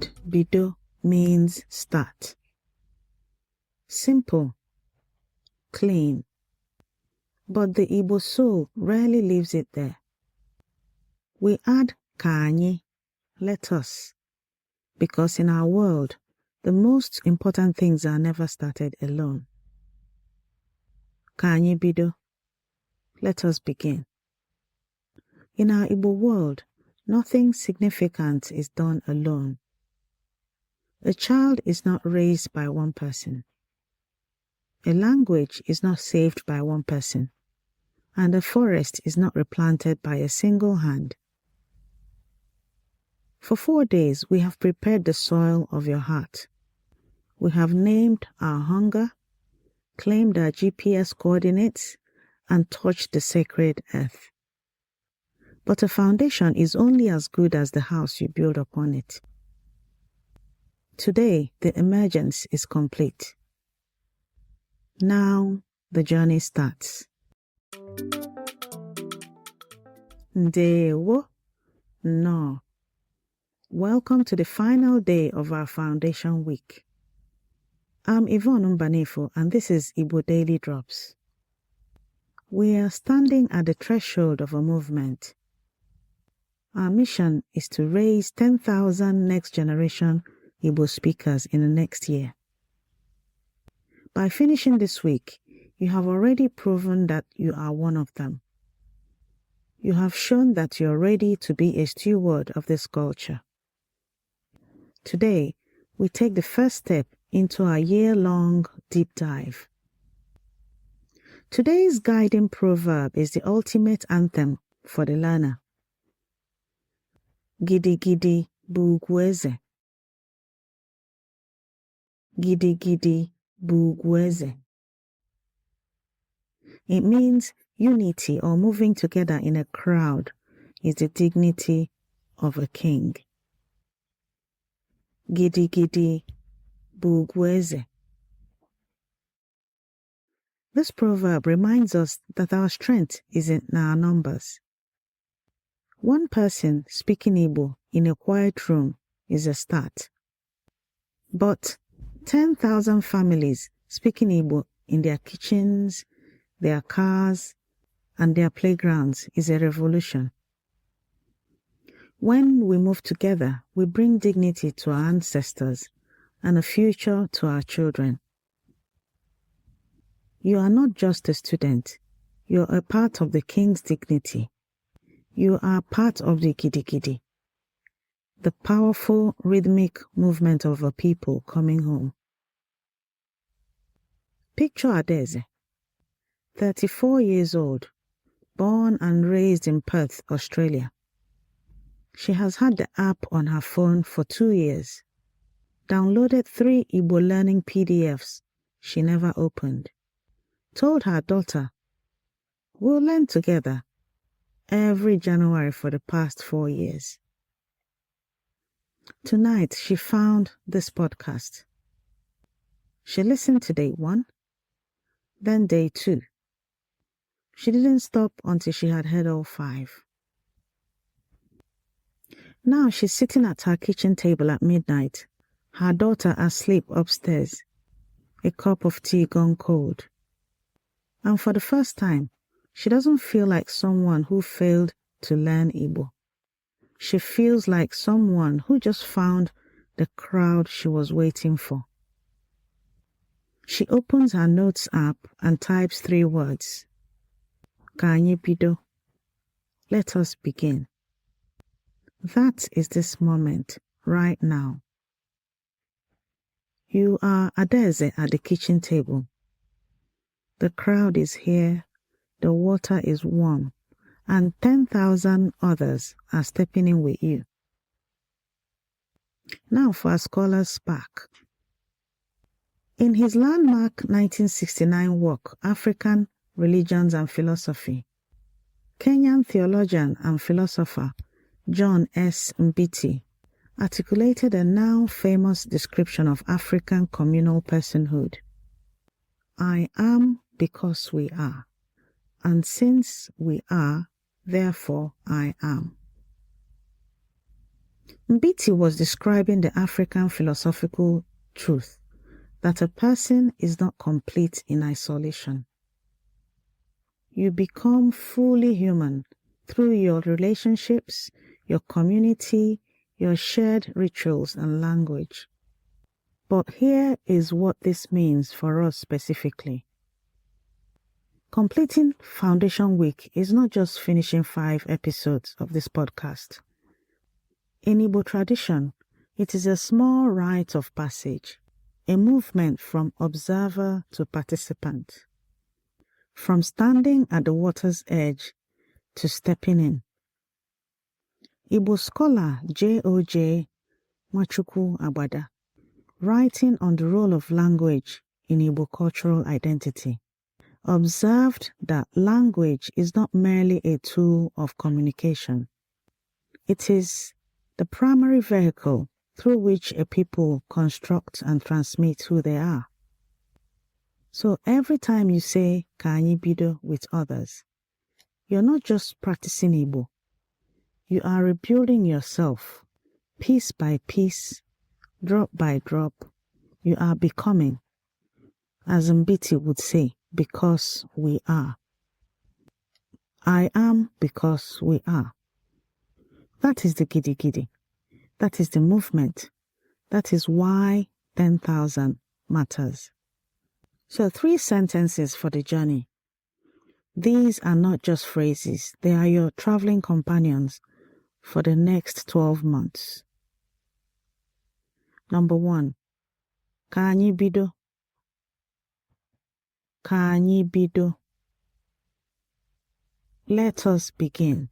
word bido means start. Simple, clean. But the Igbo soul rarely leaves it there. We add anyị, let us, because in our world, the most important things are never started alone. Anyị bido, let us begin. In our Igbo world, nothing significant is done alone. A child is not raised by one person. A language is not saved by one person. And a forest is not replanted by a single hand. For 4 days, we have prepared the soil of your heart. We have named our hunger, claimed our GPS coordinates, and touched the sacred earth. But a foundation is only as good as the house you build upon it. Today, the emergence is complete. Now, the journey starts. Ndewo. No. Welcome to the final day of our Foundation Week. I'm Yvonne Mbanefo, and this is Igbo Daily Drops. We are standing at the threshold of a movement. Our mission is to raise 10,000 next-generation Igbo speakers in the next year. By finishing this week, you have already proven that you are one of them. You have shown that you are ready to be a steward of this culture. Today, we take the first step into our year-long deep dive. Today's guiding proverb is the ultimate anthem for the learner. Gidi, Gidi, ugwu. Gidi, Gidi, ugwu. It means unity or moving together in a crowd is the dignity of a king. Gidi, Gidi, ugwu. This proverb reminds us that our strength is in our numbers. One person speaking Igbo in a quiet room is a start. But 10,000 families speaking Igbo in their kitchens, their cars, and their playgrounds is a revolution. When we move together, we bring dignity to our ancestors and a future to our children. You are not just a student. You are a part of the king's dignity. You are part of the Gidi Gidi, the powerful rhythmic movement of a people coming home. Picture Adaeze, 34 years old, born and raised in Perth, Australia. She has had the app on her phone for 2 years, downloaded 3 Igbo learning PDFs she never opened, told her daughter, "We'll learn together," every January for the past 4 years. Tonight, she found this podcast. She listened to day 1, then day 2. She didn't stop until she had heard all 5. Now she's sitting at her kitchen table at midnight, her daughter asleep upstairs, a cup of tea gone cold. And for the first time, she doesn't feel like someone who failed to learn Igbo. She feels like someone who just found the crowd she was waiting for. She opens her notes app and types 3 words. Anyị bido. Let us begin. That is this moment, right now. You are Adaeze at the kitchen table. The crowd is here, the water is warm, and 10,000 others are stepping in with you. Now for a scholar's spark. In his landmark 1969 work, African Religions and Philosophy, Kenyan theologian and philosopher John S. Mbiti articulated a now famous description of African communal personhood. I am because we are, and since we are, therefore I am. Mbiti was describing the African philosophical truth that a person is not complete in isolation. You become fully human through your relationships, your community, your shared rituals and language. But here is what this means for us specifically. Completing Foundation Week is not just finishing 5 episodes of this podcast. In Igbo tradition, it is a small rite of passage, a movement from observer to participant, from standing at the water's edge to stepping in. Igbo scholar J.O.J. Nwachukwu Agbada, writing on the role of language in Igbo cultural identity, observed that language is not merely a tool of communication. It is the primary vehicle through which a people construct and transmit who they are. So every time you say ka anyị bido with others, you're not just practicing Igbo. You are rebuilding yourself, piece by piece, drop by drop. You are becoming, as Mbiti would say, because we are. I am because we are. That is the Gidi Gidi. That is the movement. That is why 10,000 matters. So 3 sentences for the journey. These are not just phrases. They are your traveling companions for the next 12 months. Number 1. Ka anyị bido. Ka anyị bido. Let us begin.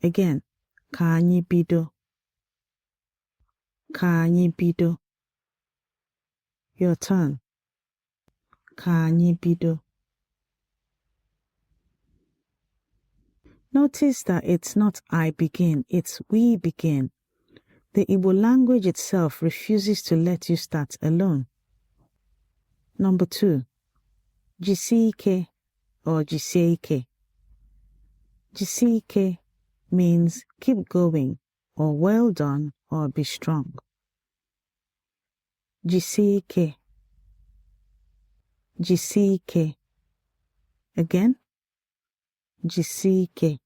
Again, ka anyị bido. Ka anyị bido. Your turn. Ka anyị bido. Notice that it's not I begin, it's we begin. The Igbo language itself refuses to let you start alone. Number 2. Jisie or Jisie. Jisie means keep going, or well done, or be strong. Jisie. Jisie. Again. Jisie.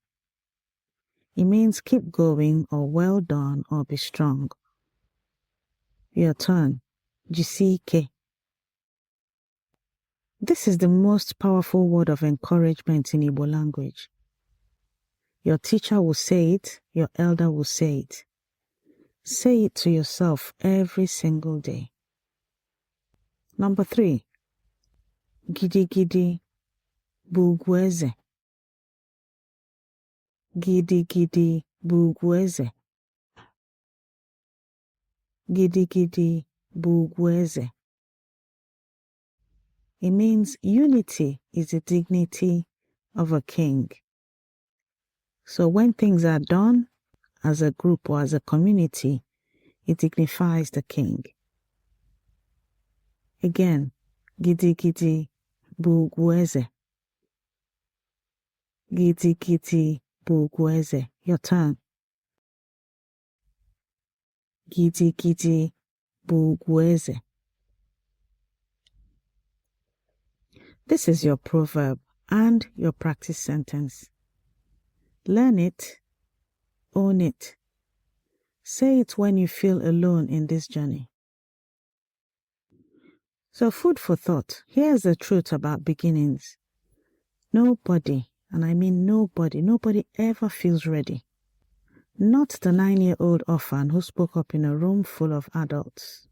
It means keep going, or well done, or be strong. Your turn. Jisie. This is the most powerful word of encouragement in Igbo language. Your teacher will say it, your elder will say it. Say it to yourself every single day. Number 3. Gidi Gidi bụ ugwu eze. Gidi Gidi bụ ugwu eze. Gidi Gidi bụ ugwu eze. It means unity is the dignity of a king. So when things are done as a group or as a community, it dignifies the king. Again, Gidi Gidi bụ ugwu eze. Gidi Gidi bụ ugwu eze. Your turn. Gidi Gidi bụ ugwu eze. This is your proverb and your practice sentence. Learn it, own it. Say it when you feel alone in this journey. So food for thought. Here's the truth about beginnings. Nobody, and I mean nobody ever feels ready. Not the 9-year-old orphan who spoke up in a room full of adults.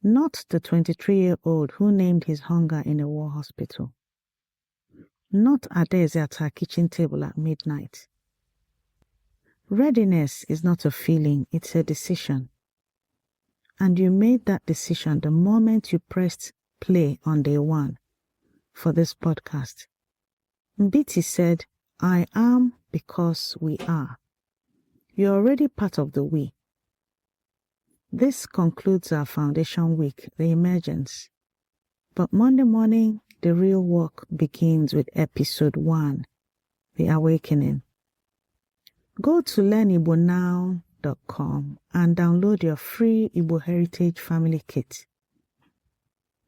Not the 23-year-old who named his hunger in a war hospital. Not Adaeze at her kitchen table at midnight. Readiness is not a feeling, it's a decision. And you made that decision the moment you pressed play on day 1 for this podcast. Mbiti said, I am because we are. You're already part of the we. This concludes our Foundation Week, the Emergence. But Monday morning, the real work begins with episode 1, the Awakening. Go to learnibonow.com and download your free Igbo Heritage Family Kit.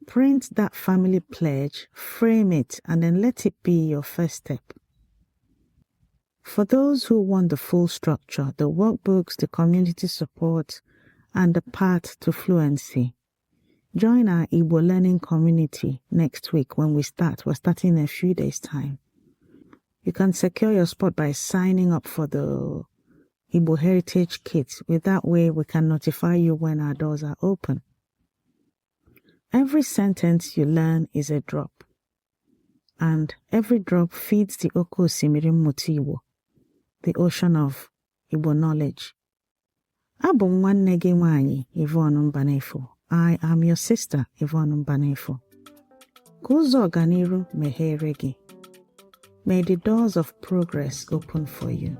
Print that family pledge, frame it, and then let it be your first step. For those who want the full structure, the workbooks, the community support, and the path to fluency, join our Igbo learning community next week when we start. We're starting in a few days' time. You can secure your spot by signing up for the Igbo Heritage Kit. With that way, we can notify you when our doors are open. Every sentence you learn is a drop, and every drop feeds the Oke Osimiri Igbo, the ocean of Igbo knowledge. Abụ m nwanne gị nwanyị, Yvonne Mbanefo. I am your sister, Yvonne Mbanefo. Ka ụzọ ọganiru meghere gị. May the doors of progress open for you.